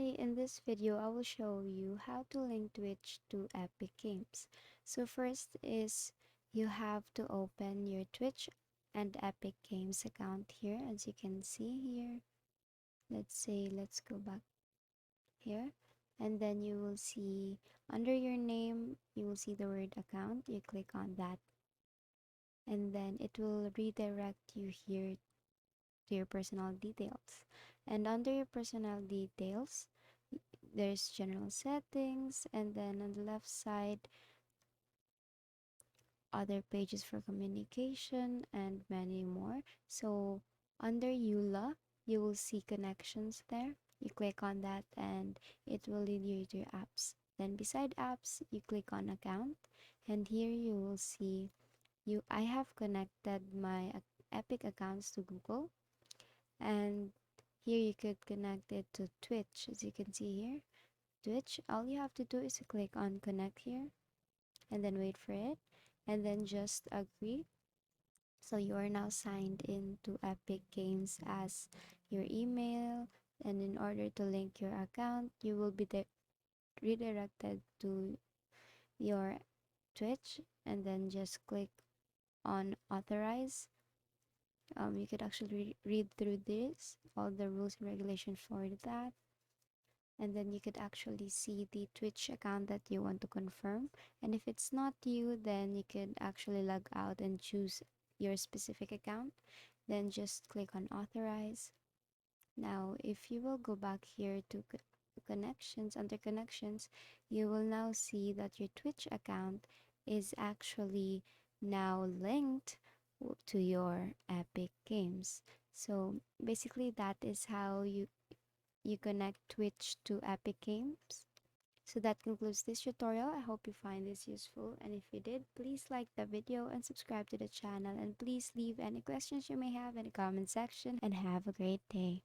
In this video, I will show you how to link Twitch to Epic Games. So first is you have to open your Twitch and Epic Games account here. As you can see here, let's go back here. And then you will see under your name, you will see the word account. You click on that and then it will redirect you here to your personal details. And under your personal details, there's general settings, and then on the left side, other pages for communication and many more. So under EULA, you will see connections there. You click on that and it will lead you to your apps. Then beside apps, you click on account, and here you will see I have connected my Epic accounts to Google, and here you could connect it to Twitch. As you can see here, Twitch, all you have to do is to click on connect here and then wait for it and then just agree. So you are now signed in to Epic Games as your email, and in order to link your account, you will be redirected to your Twitch, and then just click on authorize. You could actually read through this, all the rules and regulations for that, and then you could actually see the Twitch account that you want to confirm. And if it's not you, then you could actually log out and choose your specific account, then just click on authorize. Now if you will go back here to connections, under connections, you will now see that your Twitch account is actually now linked to your Epic Games. So basically that is how you connect Twitch to Epic Games. So that concludes this tutorial. I hope you find this useful, and if you did, please like the video and subscribe to the channel, and please leave any questions you may have in the comment section, and have a great day.